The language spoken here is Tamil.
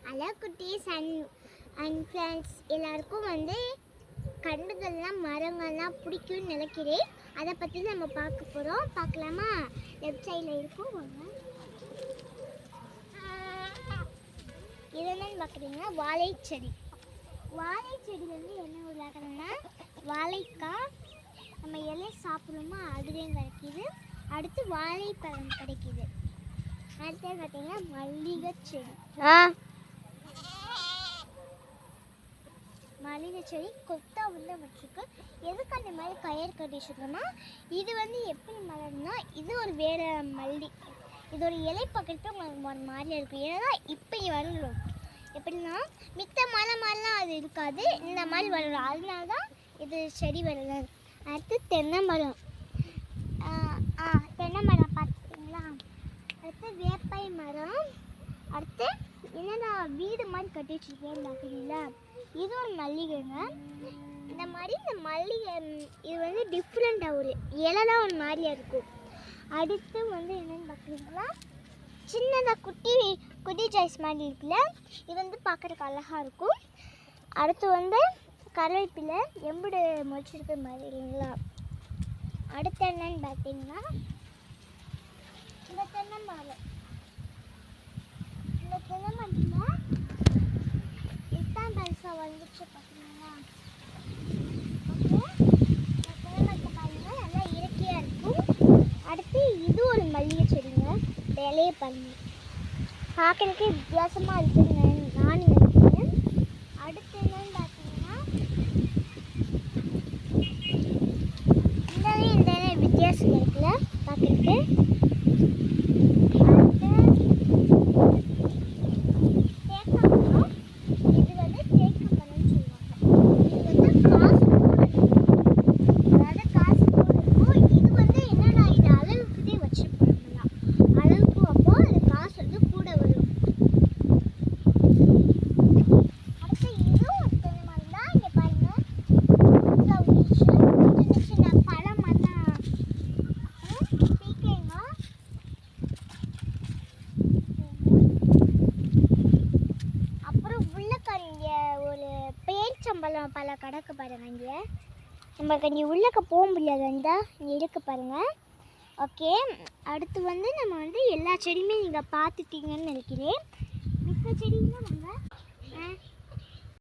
ஹலோ குட்டீஸ் அண்ட் ஃப்ரெண்ட்ஸ், எல்லாருக்கும் கண்டுகள்லாம் மரங்கள்லாம் பிடிக்கும்னு நினைக்கிறேன். அதை பற்றி நம்ம பார்க்க போகிறோம். பார்க்கலாமா? லெஃப்ட் சைடில் இருக்கும். வாங்க. இது என்னன்னு பார்க்குறீங்கன்னா வாழைச்செடி. வாழைச்செடியிலேருந்து என்ன உருவாக்குறோம்னா வாழைக்காய் நம்ம இலை சாப்பிடுவோமா, அதுலேயும் கிடைக்கிது. அடுத்து வாழைப்பழம் கிடைக்கிது. அடுத்து பார்த்தீங்கன்னா மல்லிகை செடி. மல்லிகை செடி கொத்தா வச்சுருக்கு. எதுக்கு அந்த மாதிரி கயிறு கட்டி வச்சுருக்கோன்னா, இது எப்படி மலர்னா, இது ஒரு வேறு மல்லி. இதோட இலை பக்கத்து உங்களுக்கு ஒரு மாதிரியாக இருக்கும். ஏன்னா இப்போ வளரும். எப்படின்னா மித்த மலை மாதிரிலாம் அது இருக்காது, இந்த மாதிரி வளரும். அதனால தான் இது செடி வருது. அடுத்து தென்னை மரம். தென்னை மரம் பார்த்துக்கிங்களா? அடுத்து வேப்பை மரம். அடுத்து என்னடா வீடு மாதிரி கட்டி வச்சுருக்கேன் பார்க்குறீங்களா? இது ஒரு மல்லிகைங்க. இந்த மாதிரி இந்த மல்லிகை இது டிஃப்ரெண்ட்டாக ஒரு இலைலாம் ஒரு மாதிரியாக இருக்கும். அடுத்து என்னென்னு பார்க்குறீங்களா, சின்னதாக குட்டி சாய்ஸ் மாதிரி இருக்குல்ல, இது பார்க்குறதுக்கு அழகாக இருக்கும். அடுத்து கருவேப்பிலை எம்புடு முடிச்சிருக்க மாதிரி இல்லைங்களா? அடுத்து என்னன்னு பார்த்தீங்கன்னா இந்த தென்னை மரம். இந்த தென்னை மரத்தில் இதுதான் பெருசாக வந்துச்சு பார்த்தீங்களா? ஓகே, இந்த தென்னை மரத்தை பாருங்கள், நல்லா இயற்கையாக இருக்கும். அடுத்து இது ஒரு மல்லிகை செடிங்க. இலையை பாருங்க, பார்க்குறதுக்கே வித்தியாசமாக இருக்குதுன்னு நான் நினைக்கிறேன். அடுத்து என்னன்னு பார்த்தீங்கன்னா இந்த வித்தியாசம் இருக்குல்ல பார்க்குறதுக்கு. சம்பளம் பல கடக்கு பாருங்கள். இங்கே நமக்கு இங்கே உள்ளக்க போக முடியாது, இங்கே இருக்கு பாருங்கள். ஓகே, அடுத்து நம்ம எல்லா செடியுமே நீங்கள் பார்த்துட்டீங்கன்னு நினைக்கிறேன். மிக்க செடியும்